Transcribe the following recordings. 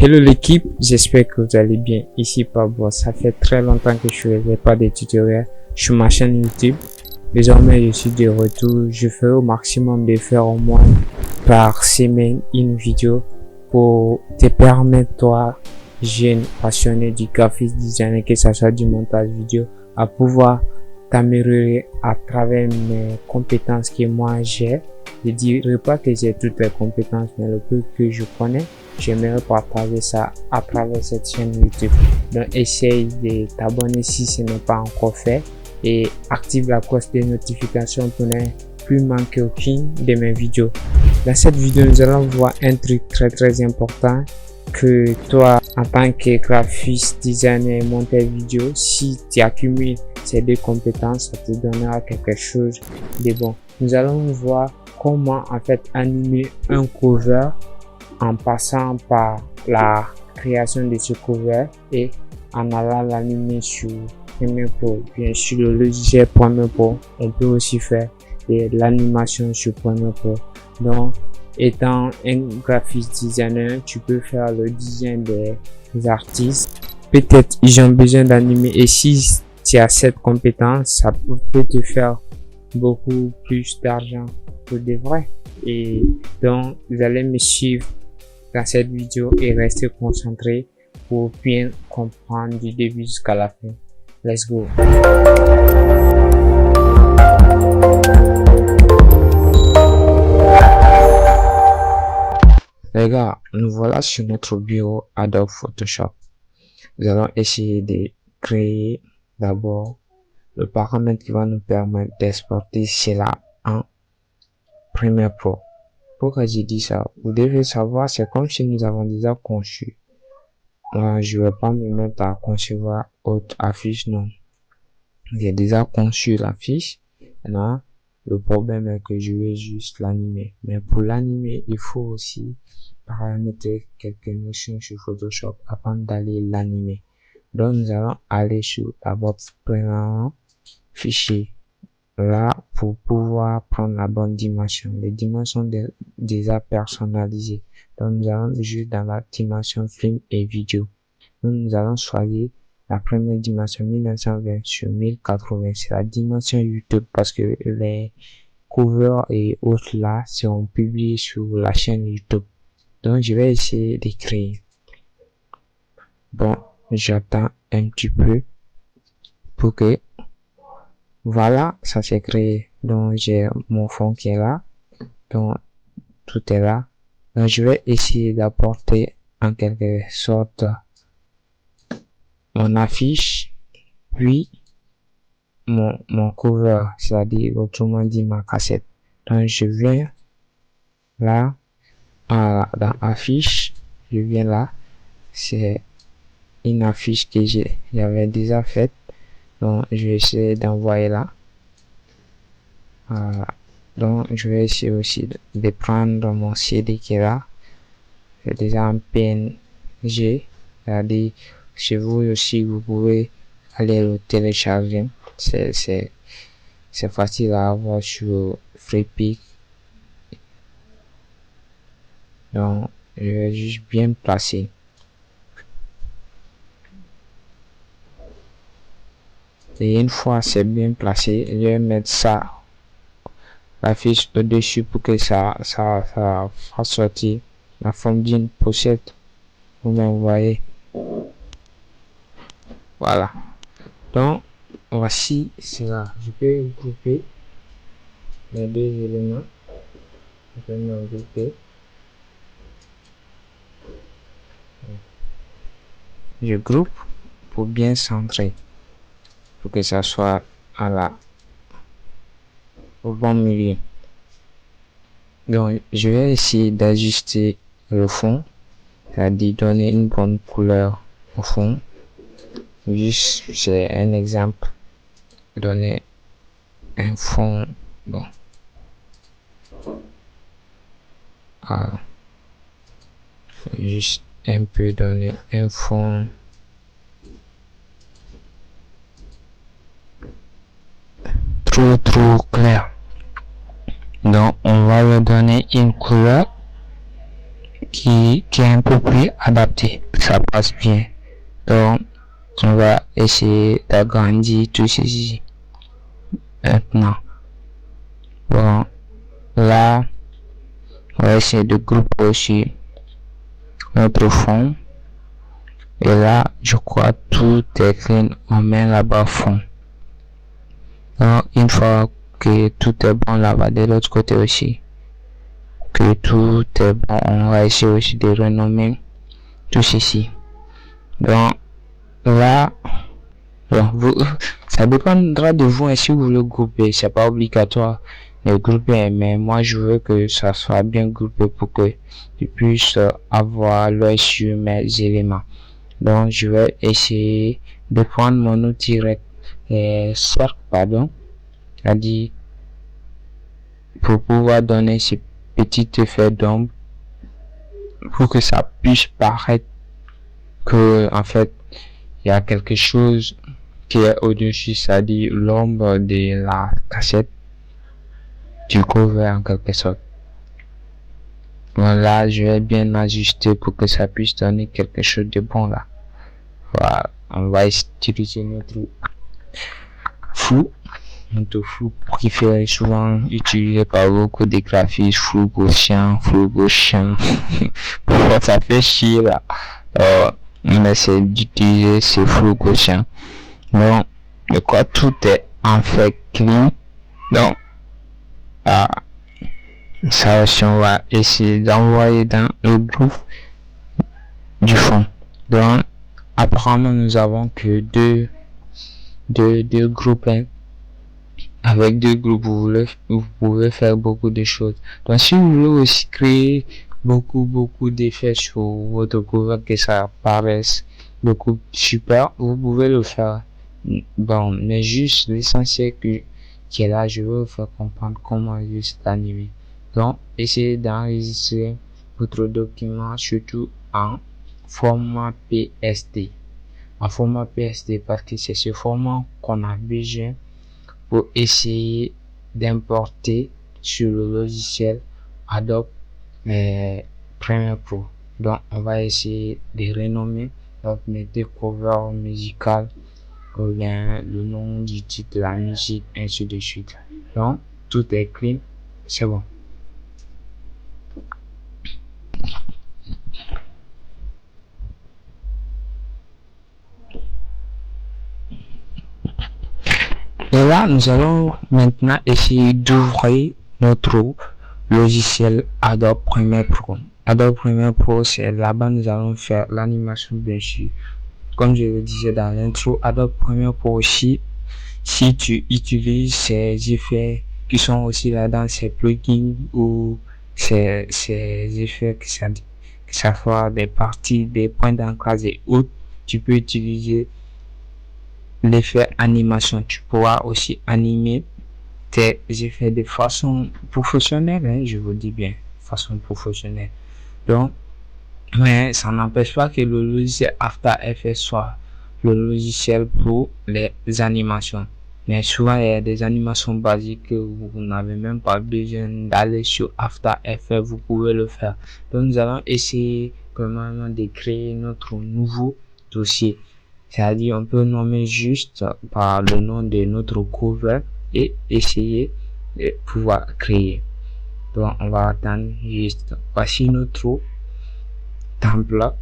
Hello l'équipe, j'espère que vous allez bien. Ici Pablo, ça fait très longtemps que je ne faisais pas de tutoriels sur ma chaîne YouTube. Désormais, je suis de retour. Je ferai au maximum de faire au moins par semaine une vidéo pour te permettre, toi, jeune passionné du graphic design, que ce soit du montage vidéo, à pouvoir t'améliorer à travers mes compétences que moi j'ai. Je ne dirais pas que j'ai toutes les compétences, mais le peu que je connais, j'aimerais partager ça à travers cette chaîne YouTube. Donc essaye de t'abonner si ce n'est pas encore fait et active la cloche de notification pour ne plus manquer aucune de mes vidéos. Dans cette vidéo, nous allons voir un truc très important que toi, en tant que graphiste, designer et monteur vidéo, si tu accumules ces deux compétences, ça te donnera quelque chose de bon. Nous allons voir comment en fait animer un cover en passant par la création de ce cover et en allant l'animer sur Premiere Pro. Bien sûr, le logiciel Premiere Pro, on peut aussi faire de l'animation sur Premiere Pro. Donc, étant un graphic designer, tu peux faire le design des artistes. Peut-être ils ont besoin d'animer et si tu as cette compétence, ça peut te faire beaucoup plus d'argent pour de vrai. Et donc, vous allez me suivre dans cette vidéo et rester concentré pour bien comprendre du début jusqu'à la fin. Let's go. Les gars, nous voilà sur notre bureau Adobe Photoshop. Nous allons essayer de créer d'abord le paramètre qui va nous permettre d'exporter cela en Premiere Pro. Pourquoi j'ai dit ça? Vous devez savoir, c'est comme si nous avons déjà conçu. Moi, je vais pas me mettre à concevoir autre affiche, non. J'ai déjà conçu l'affiche. Maintenant, le problème est que je vais juste l'animer. Mais pour l'animer, il faut aussi paramétrer quelques notions sur Photoshop avant d'aller l'animer. Donc, nous allons aller sur d'abord premièrement fichier. Là, pour pouvoir prendre la bonne dimension. Les dimensions déjà personnalisées. Donc, nous allons juste dans la dimension film et vidéo. Donc, nous allons choisir la première dimension 1920 sur 1080. C'est la dimension YouTube parce que les covers et autres là seront publiés sur la chaîne YouTube. Donc, je vais essayer de créer. Bon, j'attends un petit peu pour que voilà, ça s'est créé. Donc, j'ai mon fond qui est là. Donc, tout est là. Donc, je vais essayer d'apporter en quelque sorte mon affiche, puis mon cover, c'est-à-dire autrement dit ma cassette. Donc, je viens là, dans affiche, je viens là. C'est une affiche que j'avais déjà faite. Donc, je vais essayer d'envoyer là. Donc, je vais essayer aussi de prendre mon CD qui est là. C'est déjà un PNG. C'est-à-dire, chez vous aussi, vous pouvez aller le télécharger. C'est facile à avoir sur FreePic. Donc, je vais juste bien placer. Et une fois c'est bien placé, je vais mettre ça, l'affiche au-dessus pour que ça fasse sortir la forme d'une pochette. Vous voyez. Voilà. Donc, voici cela. Je peux grouper les deux éléments. Je peux me grouper. Je groupe pour bien centrer. Pour que ça soit au bon milieu. Donc, je vais essayer d'ajuster le fond. C'est-à-dire donner une bonne couleur au fond. Juste, c'est un exemple. Donner un fond, bon. Juste un peu donner un fond. Trop clair. Donc, on va lui donner une couleur qui est un peu plus adapté. Ça passe bien. Donc, on va essayer d'agrandir tout ceci. Maintenant, bon, là, on va essayer de grouper aussi notre fond. Et là, je crois tout est clean. On met là-bas fond. Donc, une fois que tout est bon là-bas, de l'autre côté aussi, que tout est bon, on va essayer aussi de renommer tout ceci. Donc, là, bon, ça dépendra de vous, et si vous voulez grouper, c'est pas obligatoire de grouper, mais moi je veux que ça soit bien groupé pour que je puisse avoir l'œil sur mes éléments. Donc, je vais essayer de prendre mon outil cercle, c'est-à-dire pour pouvoir donner ce petit effet d'ombre, pour que ça puisse paraître que, en fait, il y a quelque chose qui est au-dessus, c'est-à-dire l'ombre de la cassette du cover en quelque sorte. Voilà, je vais bien ajuster pour que ça puisse donner quelque chose de bon là. Voilà, on va utiliser notre flou préféré, souvent utilisé par beaucoup de graphistes, flou gaussien. Pourquoi ça fait chier là? On essaie d'utiliser ce flou gaussien. Donc, de quoi tout est en fait clean. Donc, ça aussi, on va essayer d'envoyer dans le groupe du fond. Donc, apparemment, nous avons que deux groupes. Avec deux groupes, vous pouvez faire beaucoup de choses. Donc, si vous voulez aussi créer beaucoup d'effets sur votre cover, que ça paraisse beaucoup super, vous pouvez le faire. Bon, mais juste l'essentiel qui est là, je veux vous faire comprendre comment juste l'animer. Donc, essayez d'enregistrer votre document surtout en format PSD. En format PSD, parce que c'est ce format qu'on a besoin pour essayer d'importer sur le logiciel Adobe Premiere Pro. Donc, on va essayer de renommer notre cover musical ou bien le nom du titre de la musique, ainsi de suite. Donc, tout est clean, c'est bon. Et là, nous allons maintenant essayer d'ouvrir notre logiciel Adobe Premiere Pro. Adobe Premiere Pro, c'est là-bas nous allons faire l'animation, bien sûr. Comme je le disais dans l'intro, Adobe Premiere Pro aussi, si tu utilises ces effets qui sont aussi là dans ces plugins ou ces effets que ça soit des parties, des points d'ancrage et autres, tu peux utiliser l'effet animation. Tu pourras aussi animer tes effets de façon professionnelle, hein, je vous dis bien, façon professionnelle. Donc, mais ça n'empêche pas que le logiciel After Effects soit le logiciel pour les animations. Mais souvent, il y a des animations basiques que vous n'avez même pas besoin d'aller sur After Effects, vous pouvez le faire. Donc, nous allons essayer vraiment de créer notre nouveau dossier. C'est-à-dire, on peut nommer juste par le nom de notre cover et essayer de pouvoir créer. Donc, on va attendre juste. Voici notre template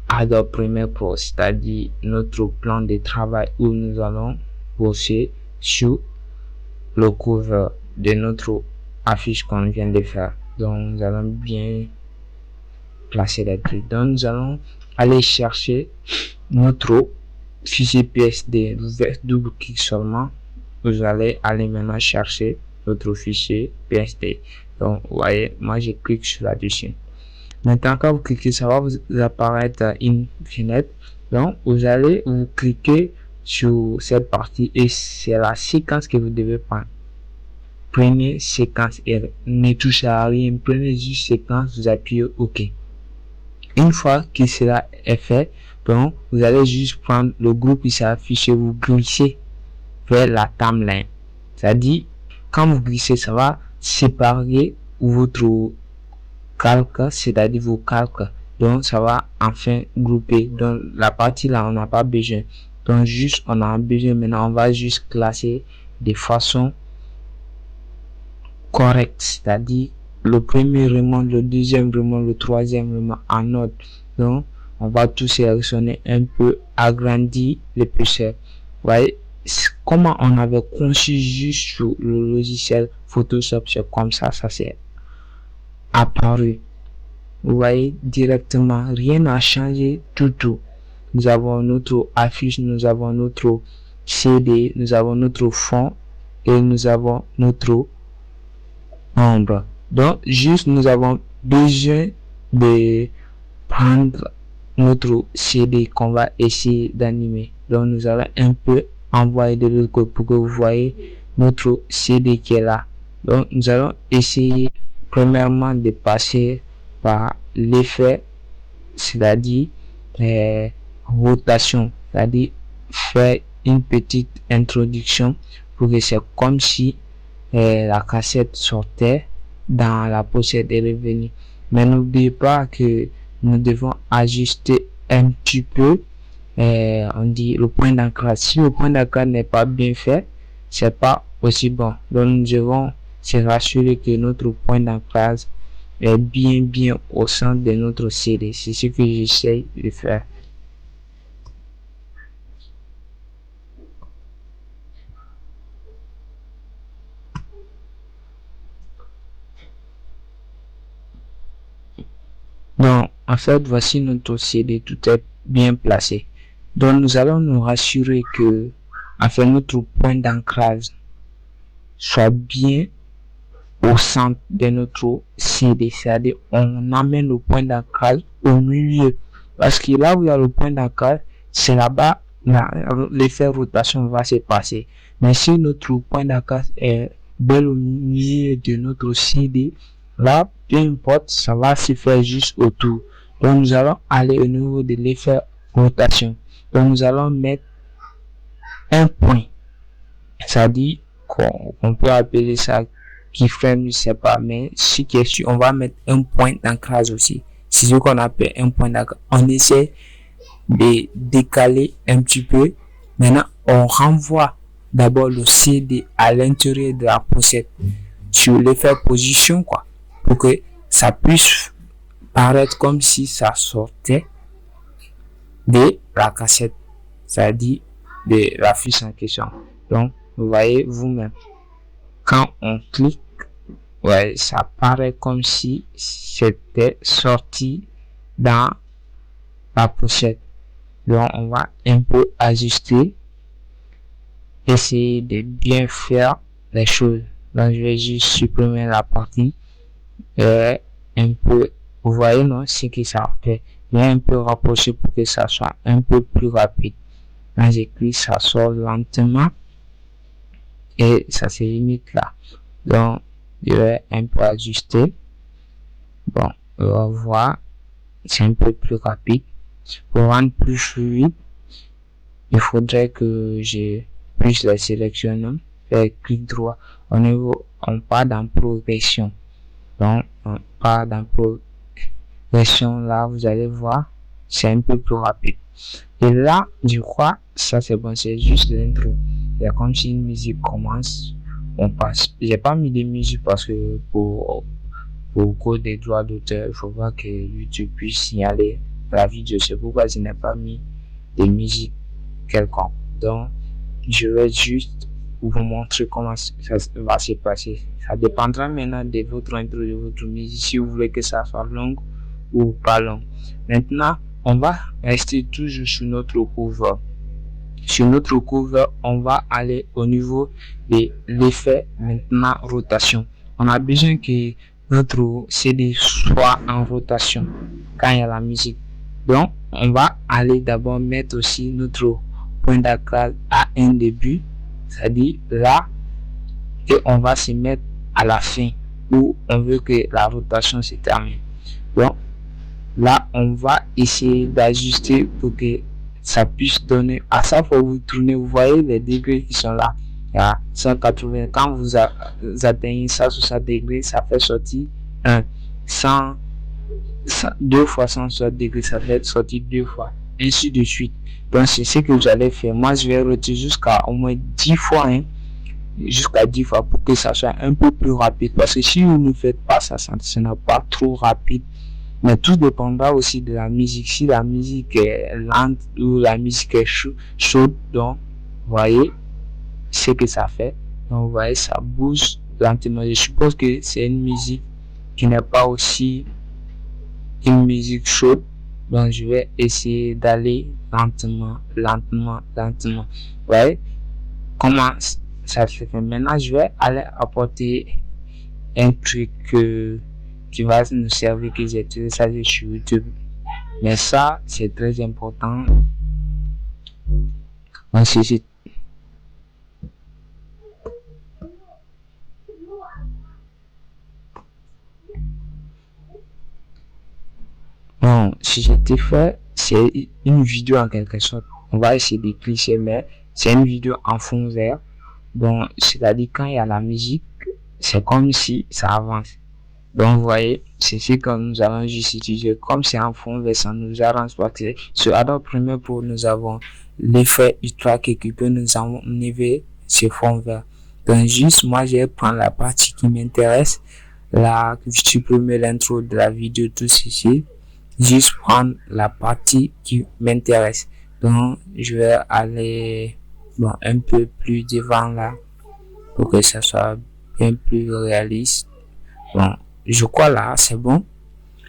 Adobe Premiere Pro, c'est-à-dire notre plan de travail où nous allons bosser sur le cover de notre affiche qu'on vient de faire. Donc, nous allons bien placer les trucs. Donc, nous allons aller chercher notre fichier PSD. Vous faites double-clic seulement. Vous allez aller maintenant chercher notre fichier PSD. Donc, vous voyez, moi, je clique sur là-dessus. Maintenant, quand vous cliquez, ça va vous apparaître une fenêtre. Donc, vous allez vous cliquer sur cette partie et c'est la séquence que vous devez prendre. Prenez séquence et ne touchez à rien. Prenez juste séquence, vous appuyez OK. Une fois que cela est fait, donc, vous allez juste prendre le groupe qui s'affiche et vous glissez vers la timeline. C'est-à-dire, quand vous glissez, ça va séparer votre calques, c'est-à-dire vos calques. Donc, ça va enfin grouper. Donc, la partie là, on n'a pas besoin. Donc, juste, on a besoin maintenant, on va juste classer de façon correcte. C'est-à-dire, le premier remonte, le deuxième remonte, le troisième remonte en ordre. Donc, on va tout sélectionner un peu, agrandir l'épaisseur. Vous voyez, comment on avait conçu juste sur le logiciel Photoshop, c'est comme ça s'est apparu. Vous voyez directement, rien n'a changé du tout. Nous avons notre affiche, nous avons notre CD, nous avons notre fond et nous avons notre ombre. Donc, juste nous avons besoin de prendre notre CD qu'on va essayer d'animer. Donc, nous allons un peu envoyer de l'autre côté pour que vous voyez notre CD qui est là. Donc, nous allons essayer premièrement de passer par l'effet, c'est-à-dire rotation, c'est-à-dire faire une petite introduction pour que c'est comme si la cassette sortait dans la pochette et revenue. Mais n'oubliez pas que nous devons ajuster un petit peu, on dit le point d'ancrage. Si le point d'ancrage n'est pas bien fait, c'est pas aussi bon. Donc nous devons se rassurer que notre point d'ancrage est bien au centre de notre CD. C'est ce que j'essaie de faire. Donc, en fait, voici notre CD, tout est bien placé. Donc, nous allons nous rassurer que, en fait, notre point d'ancrage soit bien au centre de notre CD. C'est-à-dire, on amène le point d'ancrage au milieu. Parce que là où il y a le point d'ancrage, c'est là-bas, l'effet rotation va se passer. Mais si notre point d'ancrage est bien au milieu de notre CD, là, peu importe, ça va se faire juste autour. Donc, nous allons aller au niveau de l'effet rotation. Donc, nous allons mettre un point. C'est-à-dire qu'on peut appeler ça keyframe, je sais pas, mais si question, on va mettre un point d'ancrage aussi. C'est ce qu'on appelle un point d'ancrage. On essaie de décaler un petit peu. Maintenant, on renvoie d'abord le CD à l'intérieur de la pochette sur l'effet position, quoi, pour que ça puisse paraître comme si ça sortait de la cassette, c'est-à-dire de la fiche en question. Donc, vous voyez vous-même, quand on clique, ouais, ça paraît comme si c'était sorti dans la pochette. Donc, on va un peu ajuster, essayer de bien faire les choses. Donc, je vais juste supprimer la partie un peu, vous voyez, non, c'est que ça fait. Je vais un peu rapprocher pour que ça soit un peu plus rapide. Quand j'écris, ça sort lentement et ça se limite là. Donc, je vais un peu ajuster. Bon, on va voir, c'est un peu plus rapide. Pour rendre plus fluide, il faudrait que je puisse la sélectionner, faire clic droit. Au niveau, on part dans progression. Donc, on part dans progression. Là, vous allez voir, c'est un peu plus rapide. Et là, je crois, ça c'est bon, c'est juste l'intro. Il y a comme si une musique commence, on passe. J'ai pas mis de musique parce que pour cause des droits d'auteur, il faut pas que YouTube puisse signaler la vidéo. C'est pourquoi je n'ai pas mis de musique quelconque. Donc, je vais juste vous montrer comment ça va se passer. Ça dépendra maintenant de votre intro, de votre musique, si vous voulez que ça soit long ou pas long. Maintenant, on va rester toujours sur notre cover. Sur notre cover, on va aller au niveau de l'effet maintenant rotation. On a besoin que notre CD soit en rotation quand il y a la musique. Donc, on va aller d'abord mettre aussi notre point d'ancrage à un début, c'est-à-dire là, et on va se mettre à la fin où on veut que la rotation se termine. Donc, là, on va essayer d'ajuster pour que ça puisse donner, à chaque fois que vous tournez, vous voyez les degrés qui sont là. À 180, quand vous atteignez 160 degrés, ça fait sortir 100, 2 fois 160 degrés, ça fait sortir 2 fois, ainsi de suite. Donc c'est ce que vous allez faire. Moi je vais retirer jusqu'à au moins 10 fois, jusqu'à 10 fois pour que ça soit un peu plus rapide, parce que si vous ne faites pas ça, ça n'est pas trop rapide. Mais tout dépendra aussi de la musique. Si la musique est lente ou la musique est chaude, donc vous voyez ce que ça fait. Donc vous voyez, ça bouge lentement. Je suppose que c'est une musique qui n'est pas aussi une musique chaude. Donc je vais essayer d'aller lentement. Vous voyez comment ça se fait. Maintenant je vais aller apporter un truc qui va nous servir, que j'ai téléchargé sur YouTube. Mais ça, c'est très important. Ensuite, bon, si j'étais fait, c'est une vidéo en quelque sorte. On va essayer de clicher, mais c'est une vidéo en fond vert. Donc, c'est-à-dire quand il y a la musique, c'est comme si ça avance. Donc, vous voyez, c'est ce que nous allons juste utiliser. Comme c'est en fond vert, ça nous arrange parce que sur Adobe Premiere Pro, nous avons l'effet ultra qui peut nous enlever ce fond vert. Donc, juste, moi, je vais prendre la partie qui m'intéresse. Là, je supprime l'intro de la vidéo, tout ceci. Juste prendre la partie qui m'intéresse. Donc, je vais aller, bon, un peu plus devant là, pour que ça soit bien plus réaliste. Bon, je crois là, c'est bon.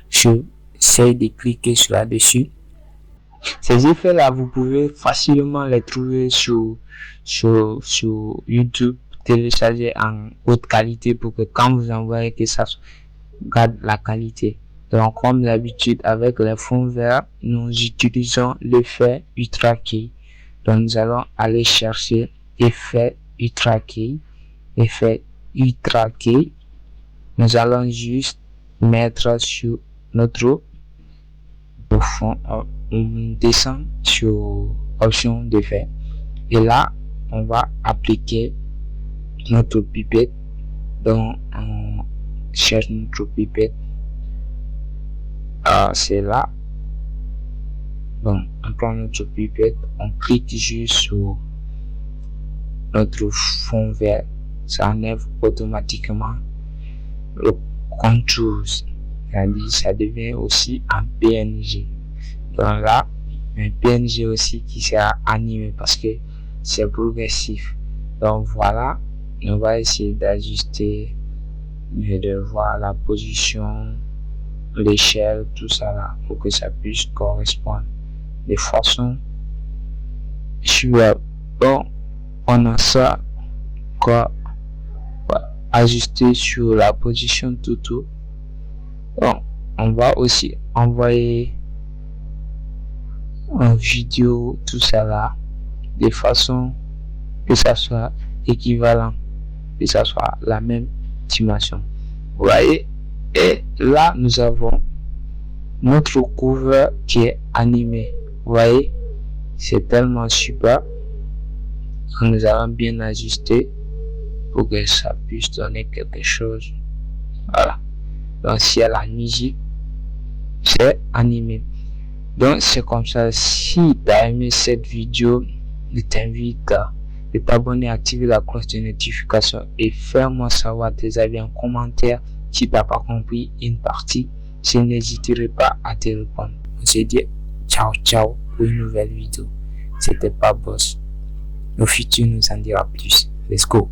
Je essaye de cliquer sur là-dessus. Ces effets-là, vous pouvez facilement les trouver sur YouTube, télécharger en haute qualité pour que quand vous envoyez, que ça garde la qualité. Donc, comme d'habitude, avec les fonds verts, nous utilisons l'effet Ultra Key. Donc, nous allons aller chercher effet Ultra Key. Effet Ultra Key. Nous allons juste mettre sur notre fond. On descend sur option d'effet. Et là, on va appliquer notre pipette. Donc, on cherche notre pipette. C'est là. Bon, on prend notre pipette, on clique juste sur notre fond vert, ça enlève automatiquement le contour, c'est-à-dire ça devient aussi un PNG. Donc là, un PNG aussi qui sera animé parce que c'est progressif. Donc voilà, on va essayer d'ajuster, de voir la position, l'échelle, tout ça là, pour que ça puisse correspondre de façon suivante. Bon, on a ça quoi ajuster sur la position tout. Bon, on va aussi envoyer en vidéo tout ça là de façon que ça soit équivalent, que ça soit la même dimension. Vous voyez, et là nous avons notre cover qui est animé. Vous voyez, c'est tellement super. Nous allons bien ajuster pour que ça puisse donner quelque chose. Voilà. Donc si elle a la musique, c'est animé. Donc c'est comme ça. Si tu as aimé cette vidéo, je t'invite de t'abonner, activer la cloche de notification et faire-moi savoir tes avis en commentaire. Si tu n'as pas compris une partie, je n'hésiterai pas à te répondre. On se dit ciao pour une nouvelle vidéo. C'était pas Boss. Le futur nous en dira plus. Let's go.